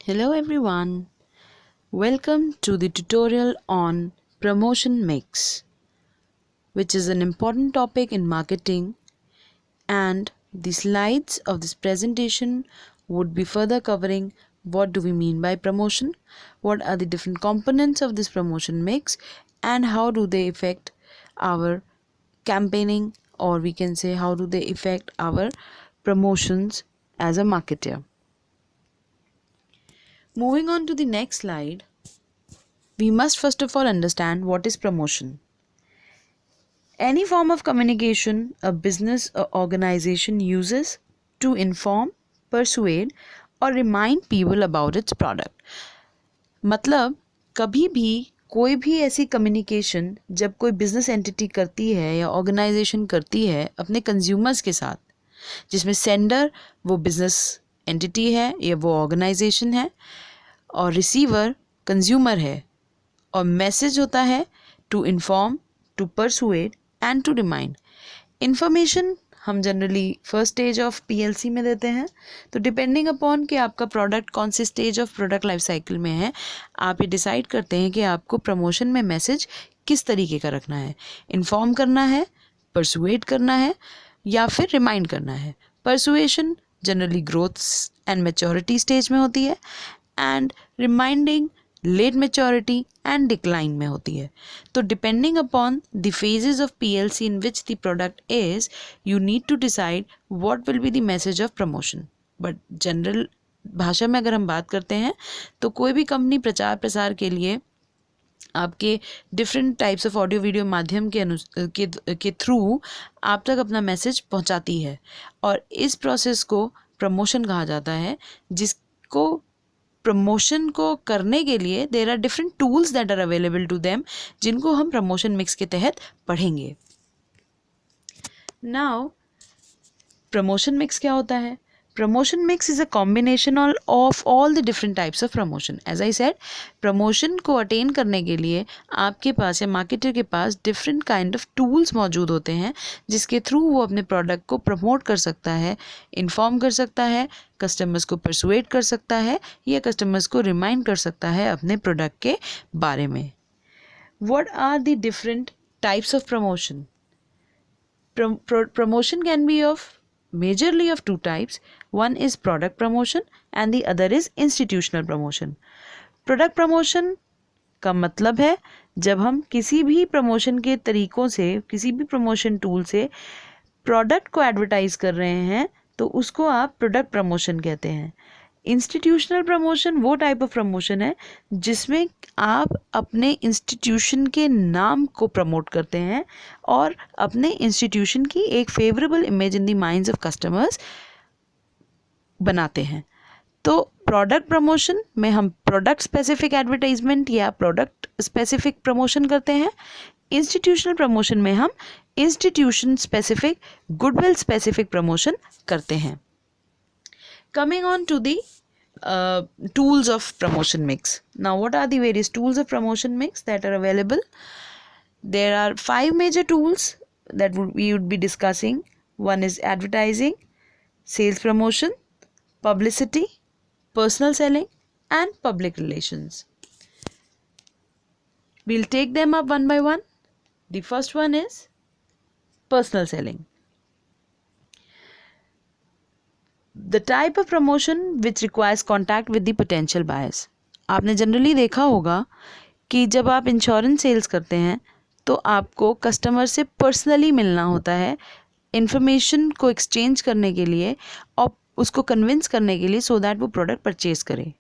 Hello everyone, welcome to the tutorial on promotion mix, which is an important topic in marketing, and the slides of this presentation would be further covering what do we mean by promotion, what are the different components of this promotion mix, and how do they affect our campaigning, or we can say how do they affect our promotions as a marketer. Moving on to the next slide, we must first of all understand what is promotion. Any form of communication a business or organization uses to inform, persuade or remind people about its product. मतलब कभी भी कोई भी ऐसी communication जब कोई business entity करती है या ऑर्गेनाइजेशन करती है अपने कंज्यूमर्स के साथ, जिसमें सेंडर वो बिजनेस एंटिटी है या वो ऑर्गेनाइजेशन है और रिसीवर कंज्यूमर है, और मैसेज होता है to inform, to persuade and to remind. Information हम generally first stage of PLC में देते हैं. तो डिपेंडिंग अपॉन कि आपका प्रोडक्ट कौन से stage of product life cycle में है, आप ये डिसाइड करते हैं कि आपको प्रमोशन में मैसेज किस तरीके का रखना है. इन्फॉर्म करना है, परसुएड करना है या फिर रिमाइंड करना है. Persuasion generally growth and maturity stage में होती है and reminding late maturity and decline में होती है. तो depending upon the phases of PLC in which the product is, you need to decide what will be the message of promotion. But general भाषा में अगर हम बात करते हैं तो कोई भी कंपनी प्रचार प्रसार के लिए आपके different types of audio video माध्यम के थ्रू आप तक अपना मैसेज पहुंचाती है, और इस प्रोसेस को प्रमोशन कहा जाता है. जिसको प्रमोशन को करने के लिए there are different tools that are available to them, जिनको हम प्रमोशन मिक्स के तहत पढ़ेंगे. नाउ प्रमोशन मिक्स क्या होता है? Promotion mix is a combination of all the different types of promotion. As I said, promotion को अटेन करने के लिए आपके पास या मार्केटर के पास डिफरेंट काइंड ऑफ टूल्स मौजूद होते हैं, जिसके थ्रू वो अपने प्रोडक्ट को प्रमोट कर सकता है, इन्फॉर्म कर सकता है, कस्टमर्स को परसुएड कर सकता है या कस्टमर्स को रिमाइंड कर सकता है अपने प्रोडक्ट के बारे में. What are the different types of promotion? Promotion can be of majorly of two types. One is product promotion and the other is institutional promotion. Product promotion का मतलब है जब हम किसी भी प्रमोशन के तरीकों से, किसी भी प्रमोशन टूल से प्रोडक्ट को एडवर्टाइज कर रहे हैं तो उसको आप प्रोडक्ट प्रमोशन कहते हैं. इंस्टीट्यूशनल प्रमोशन वो टाइप ऑफ प्रमोशन है जिसमें आप अपने इंस्टीट्यूशन के नाम को प्रमोट करते हैं और अपने इंस्टीट्यूशन की एक favourable image in the minds of customers बनाते हैं. तो प्रोडक्ट प्रमोशन में हम प्रोडक्ट स्पेसिफिक एडवर्टाइजमेंट या प्रोडक्ट स्पेसिफिक प्रमोशन करते हैं. इंस्टीट्यूशनल प्रमोशन में हम institution specific, goodwill specific promotion करते हैं. Coming on to the tools of promotion mix. Now, what are the various tools of promotion mix that are available? There are 5 major tools that we would be discussing. One is advertising, sales promotion, publicity, personal selling, and public relations. We'll take them up one by one. The first one is personal selling. The type of promotion which requires contact with the potential buyers. आपने generally देखा होगा कि जब आप insurance sales करते हैं तो आपको कस्टमर से पर्सनली मिलना होता है, इन्फॉर्मेशन को एक्सचेंज करने के लिए और उसको कन्विंस करने के लिए, सो दैट वो प्रोडक्ट परचेज करे.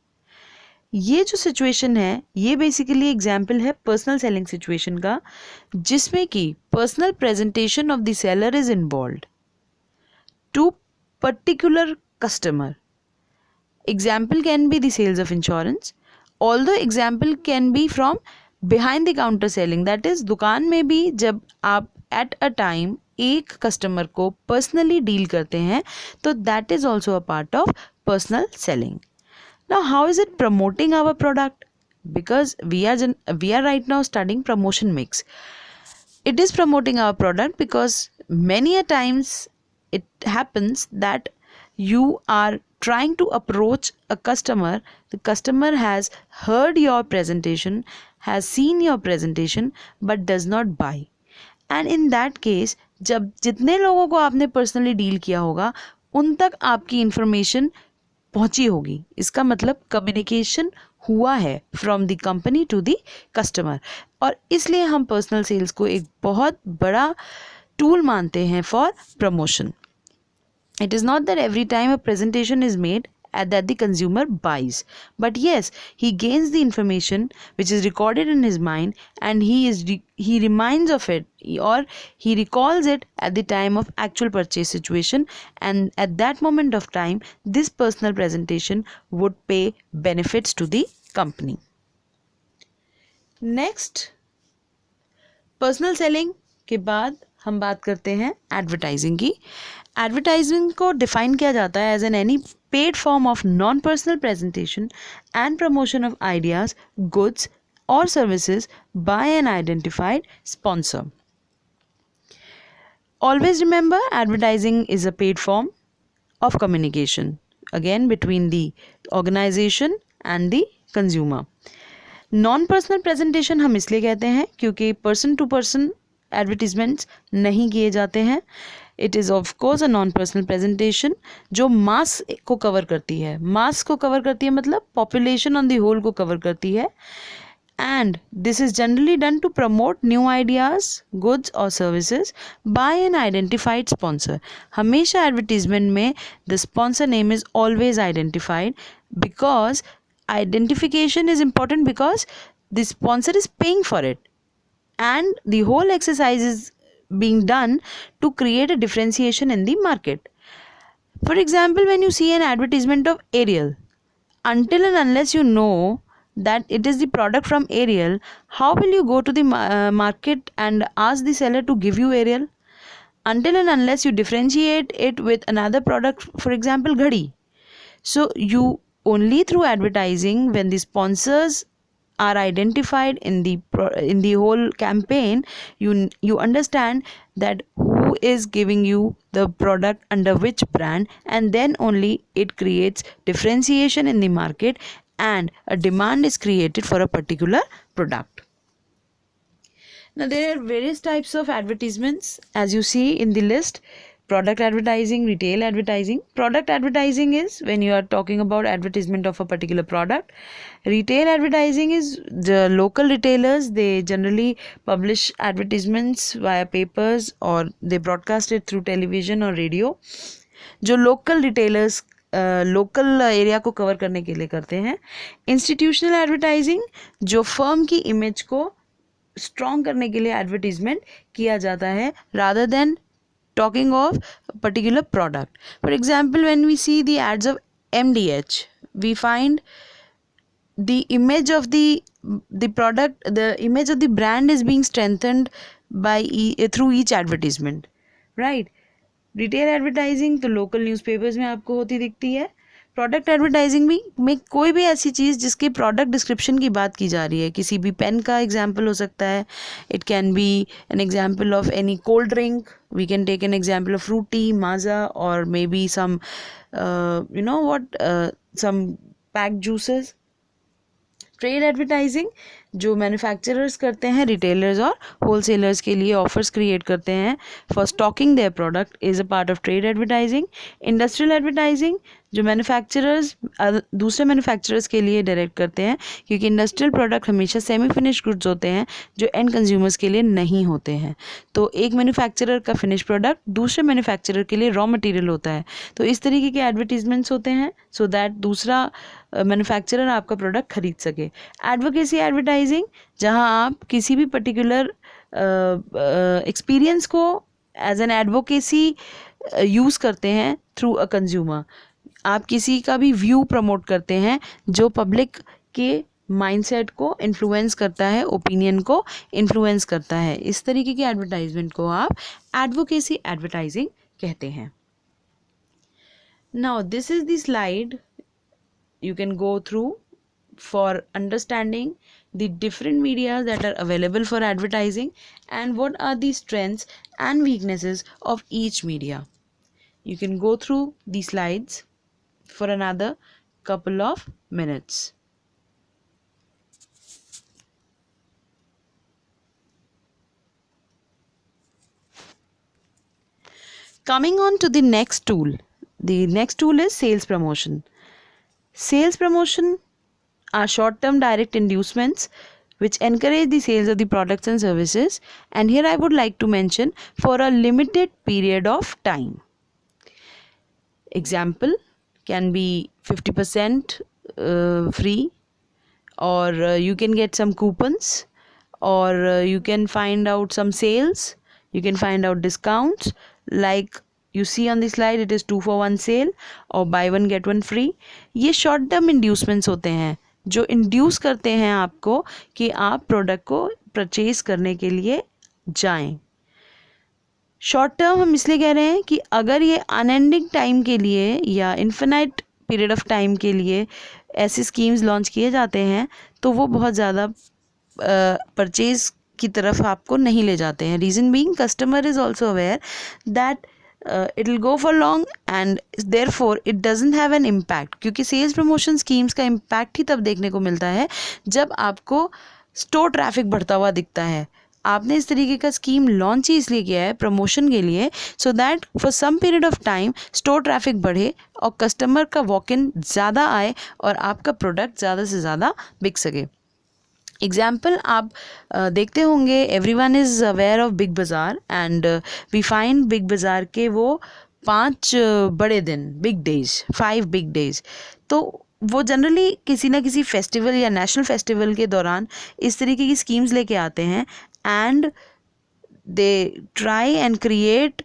ये जो सिचुएशन है ये बेसिकली एग्जाम्पल है पर्सनल सेलिंग सिचुएशन का, जिसमें कि personal presentation of the seller is involved to particular customer. Example can be the sales of insurance, although example can be from behind the counter selling. That is, दुकान में भी जब आप at a time एक customer को personally deal करते हैं तो that is also a part of personal selling. Now, how is it promoting our product? Because we are right now studying promotion mix. It is promoting our product because many a times it happens that you are trying to approach a customer, the customer has heard your presentation, has seen your presentation but does not buy. And in that case, जब जितने लोगों को आपने personally deal किया होगा उन तक आपकी इंफॉर्मेशन पहुंची होगी, इसका मतलब कम्युनिकेशन हुआ है from the company to the customer. और इसलिए हम पर्सनल सेल्स को एक बहुत बड़ा टूल मानते हैं for promotion. It is not that every time a presentation is made that the consumer buys, but yes, he gains the information which is recorded in his mind, and he reminds of it, or he recalls it at the time of actual purchase situation, and at that moment of time this personal presentation would pay benefits to the company. Next, personal selling के बाद हम बात करते हैं advertising की। Advertising को define किया जाता है as an any paid form of non personal presentation and promotion of ideas, goods और services by an identified sponsor. Always remember, advertising is a paid form of communication again between the organisation and the consumer. Non personal presentation हम इसलिए कहते हैं क्योंकि person to person advertisements नहीं किए जाते हैं। It is of course a non personal presentation जो मास को कवर करती है। मास को कवर करती है मतलब पॉपुलेशन ऑन द होल को कवर करती है। And this is generally done to promote new ideas, goods और services by an identified sponsor. हमेशा एडवर्टीजमेंट में the sponsor name is always identified, because identification is important because the sponsor is paying for it, and the whole exercise is being done to create a differentiation in the market. For example, when you see an advertisement of Ariel, until and unless you know that it is the product from Ariel, how will you go to the market and ask the seller to give you Ariel? Until and unless you differentiate it with another product, for example ghadi. So you only through advertising, when the sponsors are identified in the whole campaign, you understand that who is giving you the product under which brand, and then only it creates differentiation in the market and a demand is created for a particular product. Now there are various types of advertisements as you see in the list. Product advertising, retail advertising. Product advertising is when you are talking about advertisement of a particular product. Retail advertising is the local retailers, they generally publish advertisements via papers or they broadcast it through television or radio. जो local retailers local area को cover करने के लिए करते हैं। Institutional advertising जो firm की image को स्ट्रॉन्ग करने के लिए एडवर्टीजमेंट किया जाता है rather than talking of a particular product. For example, when we see the ads of MDH, we find the image of the product, the image of the brand is being strengthened by through each advertisement, right? Retail advertising तो local newspapers में आपको होती दिखती है। Product advertising भी में कोई भी ऐसी चीज़ जिसके प्रोडक्ट डिस्क्रिप्शन की बात की जा रही है, किसी भी पेन का एग्जाम्पल हो सकता है, it can be an example of any cold drink, we can take an example of Frooti, Maaza और may be some some packed juices. Trade advertising जो मैन्युफैक्चरर्स करते हैं रिटेलर्स और होलसेलर्स के लिए ऑफर्स क्रिएट करते हैं for stocking their product is a part of trade advertising. Industrial advertising जो मैन्युफैक्चरर्स दूसरे मैन्युफैक्चरर्स के लिए डायरेक्ट करते हैं, क्योंकि इंडस्ट्रियल प्रोडक्ट हमेशा सेमी फिनिश गुड्स होते हैं जो एंड कंज्यूमर्स के लिए नहीं होते हैं. तो एक मैन्युफैक्चरर का फिनिश प्रोडक्ट दूसरे मैन्युफैक्चरर के लिए रॉ मटेरियल होता है. तो इस तरीके के एडवर्टीजमेंट्स होते हैं सो दैट दूसरा मैन्युफैक्चरर आपका प्रोडक्ट खरीद सके. एडवोकेसी एडवर्टाइजिंग जहां आप किसी भी पर्टिकुलर एक्सपीरियंस को एज एन एडवोकेसी यूज़ करते हैं थ्रू अ कंज्यूमर. आप किसी का भी व्यू प्रमोट करते हैं जो पब्लिक के माइंडसेट को इन्फ्लुएंस करता है, ओपिनियन को इन्फ्लुएंस करता है. इस तरीके की एडवर्टाइजमेंट को आप एडवोकेसी एडवर्टाइजिंग कहते हैं. Now this is the slide you can go through for understanding the different media that are available for advertising and what are the strengths and weaknesses of each media. You can go through the slides for another couple of minutes. Coming on to the next tool. The next tool is sales promotion. Sales promotion are short-term direct inducements which encourage the sales of the products and services, and here I would like to mention for a limited period of time. Example can be 50% free, or you can get some coupons, or you can find out some sales, you can find out discounts, like you see on the slide it is 2 for 1 sale और buy 1 get 1 free. ये short term inducements होते हैं जो induce करते हैं आपको कि आप प्रोडक्ट को परचेज करने के लिए जाएं. शॉर्ट टर्म हम इसलिए कह रहे हैं कि अगर ये अनएंडिंग टाइम के लिए या इन्फिनाइट पीरियड ऑफ टाइम के लिए ऐसी स्कीम्स लॉन्च किए जाते हैं तो वो बहुत ज़्यादा परचेज की तरफ आपको नहीं ले जाते हैं. Reason being customer is also aware that it will go for long and therefore it doesn't have an impact. क्योंकि सेल्स प्रमोशन स्कीम्स का इम्पैक्ट ही तब देखने को मिलता है जब आपको स्टोर ट्रैफिक बढ़ता हुआ दिखता है. आपने इस तरीके का स्कीम लॉन्च ही इसलिए किया है प्रमोशन के लिए, so that for some period of time store traffic बढ़े और कस्टमर का वॉक इन ज़्यादा आए और आपका प्रोडक्ट ज़्यादा से ज़्यादा बिक सके. एग्जाम्पल आप देखते होंगे, everyone is aware of big बाज़ार एंड वी फाइंड बिग बाज़ार के वो 5 बड़े दिन, बिग डेज, 5 बिग डेज. तो वो जनरली किसी ना किसी फेस्टिवल या नेशनल फेस्टिवल के दौरान इस तरीके की स्कीम्स लेके आते हैं and they try and create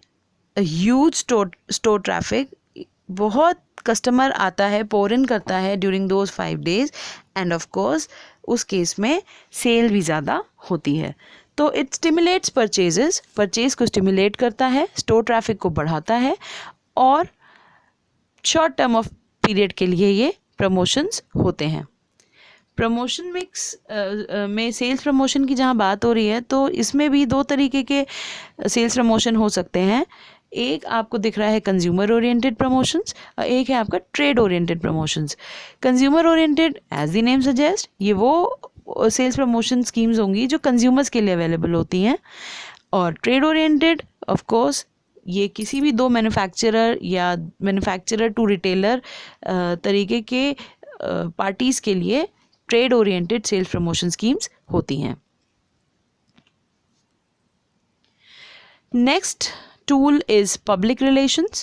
a huge store traffic. बहुत कस्टमर आता है, पोर इन करता है during those 5 days end of course उस केस में सेल भी ज़्यादा होती है. तो इट स्टिमुलेट्स परचेज को स्टिमुलेट करता है, स्टोर ट्रैफिक को बढ़ाता है और शॉर्ट टर्म ऑफ पीरियड के लिए ये प्रमोशंस होते हैं. प्रमोशन मिक्स में सेल्स प्रमोशन की जहाँ बात हो रही है तो इसमें भी 2 तरीके के सेल्स प्रमोशन हो सकते हैं. एक आपको दिख रहा है कंज्यूमर ओरिएंटेड प्रमोशंस और एक है आपका trade oriented promotions. Consumer oriented as the name suggest ये वो सेल्स प्रमोशन स्कीम्स होंगी जो कंज्यूमर्स के लिए अवेलेबल होती हैं, और ट्रेड ओरिएंटेड ऑफ कोर्स ये किसी भी 2 मैन्युफैक्चरर या मैन्युफैक्चरर टू रिटेलर तरीके के पार्टीज़ के लिए trade oriented sales promotion schemes होती हैं. Next tool is public relations.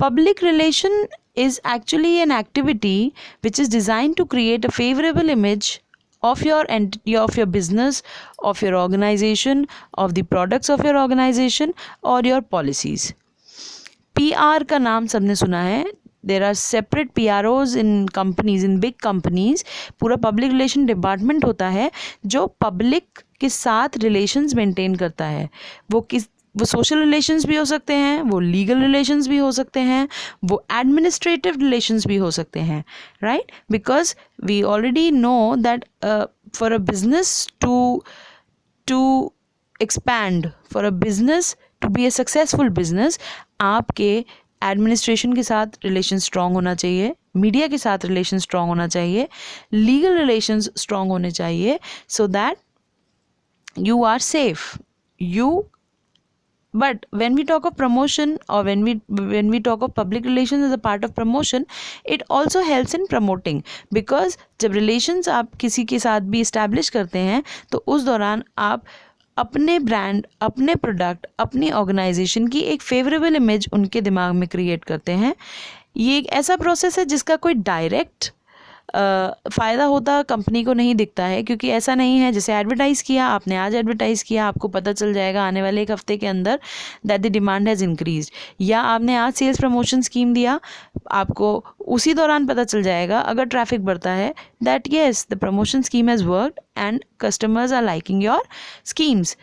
Public relation is actually an activity which is designed to create a favorable image of your business, of your organization, of the products of your organization or your policies. PR का नाम सबने सुना है. There are separate PROs in companies, in big companies. पूरा public relation department होता है जो public के साथ relations maintain करता है. वो सोशल रिलेशंस भी हो सकते हैं, वो लीगल रिलेशंस भी हो सकते हैं, वो एडमिनिस्ट्रेटिव रिलेशंस भी हो सकते हैं, right? Because we already know that for a business to expand, for a business to be a successful business, आपके एडमिनिस्ट्रेशन के साथ रिलेशन स्ट्रॉन्ग होना चाहिए, मीडिया के साथ रिलेशन स्ट्रॉन्ग होना चाहिए, लीगल रिलेशंस स्ट्रॉन्ग होने चाहिए, so that you are safe. But when we talk of promotion or when we talk of public relations as a part of promotion, it also helps in promoting, because जब relations आप किसी के साथ भी establish करते हैं तो उस दौरान आप अपने ब्रांड, अपने प्रोडक्ट, अपनी ऑर्गेनाइजेशन की एक फेवरेबल इमेज उनके दिमाग में क्रिएट करते हैं. ये एक ऐसा प्रोसेस है जिसका कोई डायरेक्ट फ़ायदा होता कंपनी को नहीं दिखता है, क्योंकि ऐसा नहीं है जैसे एडवर्टाइज़ किया आपने, आज एडवर्टाइज़ किया, आपको पता चल जाएगा आने वाले 1 हफ्ते के अंदर that the demand has increase, या आपने आज सेल्स प्रमोशन स्कीम दिया, आपको उसी दौरान पता चल जाएगा अगर ट्रैफिक बढ़ता है that yes the promotion scheme has worked and customers are liking your schemes.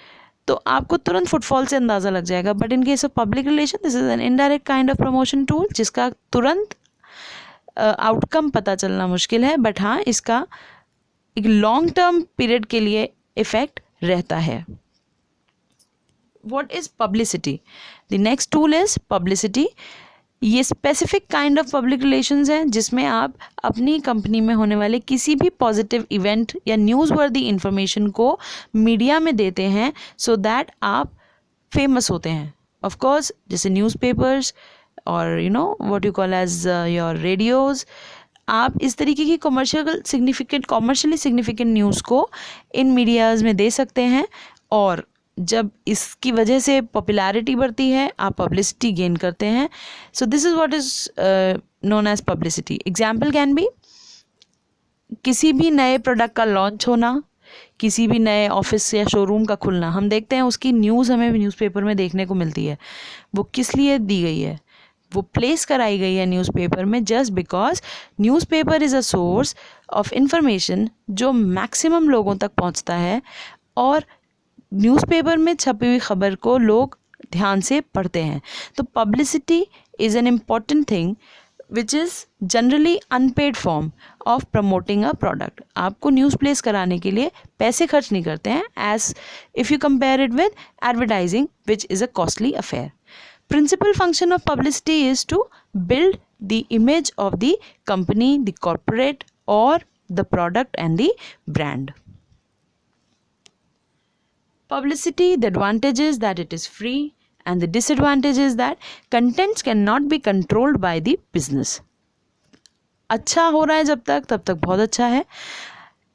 तो आपको तुरंत फुटफॉल से अंदाज़ा लग जाएगा. But in case of public relation this is an indirect kind of promotion tool जिसका तुरंत आउटकम पता चलना मुश्किल है, बट हाँ इसका एक लॉन्ग टर्म पीरियड के लिए इफेक्ट रहता है. What is publicity? The next tool is publicity. ये specific kind of public relations हैं जिसमें आप अपनी कंपनी में होने वाले किसी भी पॉजिटिव इवेंट या न्यूज़ वर्दी इंफॉर्मेशन को मीडिया में देते हैं सो दैट आप फेमस होते हैं. ऑफ कोर्स जैसे न्यूज़पेपर्स और what you call as your radios, आप इस तरीके की कॉमर्शियली सिग्निफिकेंट न्यूज़ को इन मीडियाज़ में दे सकते हैं और जब इसकी वजह से पॉपुलैरिटी बढ़ती है आप पब्लिसिटी गेन करते हैं. So this is what is known as publicity. Example can be किसी भी नए प्रोडक्ट का लॉन्च होना, किसी भी नए ऑफिस या शोरूम का खुलना. हम देखते हैं उसकी न्यूज़ हमें न्यूज़पेपर में देखने को मिलती है. वो किस लिए दी गई है? वो प्लेस कराई गई है न्यूज़पेपर में just because newspaper is a source of information जो मैक्सिमम लोगों तक पहुंचता है और न्यूज़पेपर में छपी हुई खबर को लोग ध्यान से पढ़ते हैं. तो publicity is an important thing which is generally unpaid form of promoting a product. आपको न्यूज़ प्लेस कराने के लिए पैसे खर्च नहीं करते हैं as if you compare it with advertising which is a costly affair. Principal function of publicity is to build the image of the company, the corporate or the product and the brand. Publicity, the advantage is that it is free and the disadvantage is that contents cannot be controlled by the business. अच्छा हो रहा है तब तक बहुत अच्छा है.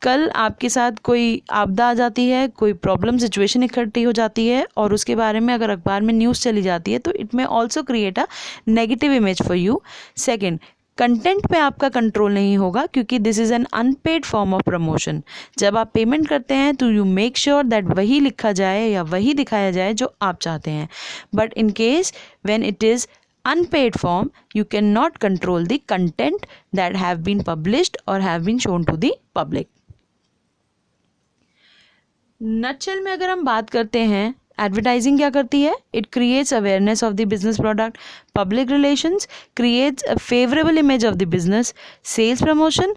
कल आपके साथ कोई आपदा आ जाती है, कोई प्रॉब्लम सिचुएशन इकट्ठी हो जाती है और उसके बारे में अगर अखबार में न्यूज़ चली जाती है तो it may also create a negative image for you. Second, content पे आपका कंट्रोल नहीं होगा क्योंकि this is an unpaid form of promotion. जब आप पेमेंट करते हैं तो यू मेक श्योर दैट वही लिखा जाए या वही दिखाया जाए जो आप चाहते हैं. But in case when it is unpaid form you cannot control the content that have been published or have been shown to the public. Nutshell में अगर हम बात करते हैं एडवर्टाइजिंग क्या करती है? It creates awareness of the business product. Public relations creates a favourable image of the business. Sales promotion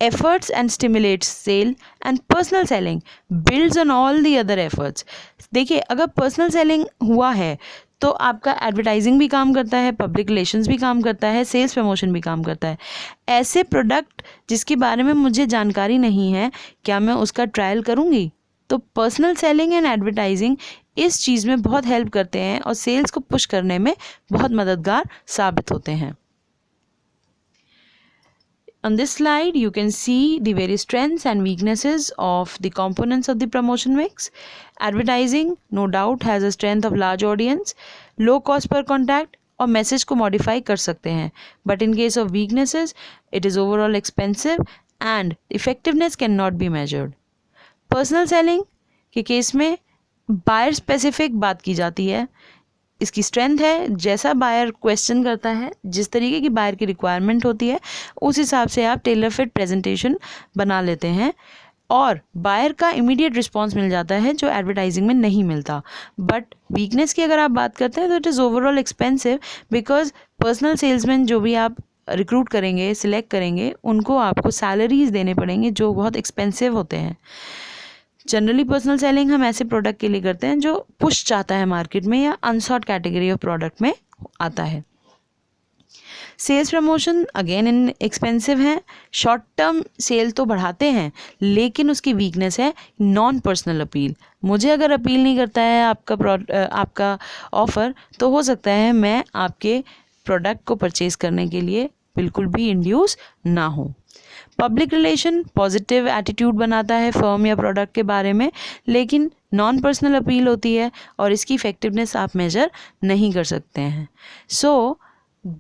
efforts and stimulates sale and personal selling builds on all the other efforts. देखिए अगर personal selling हुआ है तो आपका advertising भी काम करता है, पब्लिक रिलेशंस भी काम करता है, सेल्स प्रमोशन भी काम करता है. ऐसे प्रोडक्ट जिसके बारे में मुझे जानकारी नहीं है, क्या मैं उसका ट्रायल करूँगी? तो पर्सनल सेलिंग एंड एडवर्टाइजिंग इस चीज़ में बहुत हेल्प करते हैं और सेल्स को पुश करने में बहुत मददगार साबित होते हैं. On this slide, you can see the various strengths and weaknesses of the components of the promotion mix. Advertising, no doubt, has a strength of large audience, low cost per contact और message को modify कर सकते हैं. But in case of weaknesses it is overall expensive and effectiveness can not be measured. Personal selling के case में buyer specific बात की जाती है. इसकी स्ट्रेंथ है जैसा बायर क्वेश्चन करता है, जिस तरीके की बायर की रिक्वायरमेंट होती है उस हिसाब से आप टेलर फिट प्रेजेंटेशन बना लेते हैं और बायर का इमीडिएट रिस्पांस मिल जाता है जो एडवर्टाइजिंग में नहीं मिलता. बट वीकनेस की अगर आप बात करते हैं तो it is overall expensive because personal salesman जो भी आप रिक्रूट करेंगे, सिलेक्ट करेंगे, उनको आपको सैलरीज देने पड़ेंगे जो बहुत एक्सपेंसिव होते हैं. जनरली पर्सनल सेलिंग हम ऐसे प्रोडक्ट के लिए करते हैं जो पुश चाहता है मार्केट में या अनसॉट कैटेगरी ऑफ प्रोडक्ट में आता है. Sales promotion again inexpensive है. शॉर्ट टर्म सेल तो बढ़ाते हैं लेकिन उसकी वीकनेस है नॉन पर्सनल अपील. मुझे अगर अपील नहीं करता है आपका ऑफ़र तो हो सकता है मैं आपके प्रोडक्ट को परचेज़ करने के लिए बिल्कुल भी इंड्यूस ना हो. पब्लिक रिलेशन पॉजिटिव एटीट्यूड बनाता है फर्म या प्रोडक्ट के बारे में, लेकिन नॉन पर्सनल अपील होती है और इसकी इफेक्टिवनेस आप मेजर नहीं कर सकते हैं. सो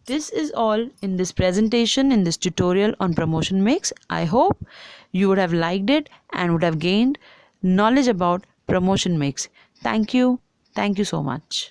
this is all in this presentation, in this tutorial on promotion mix. I hope you would have liked it and would have gained knowledge about promotion mix. Thank you so much.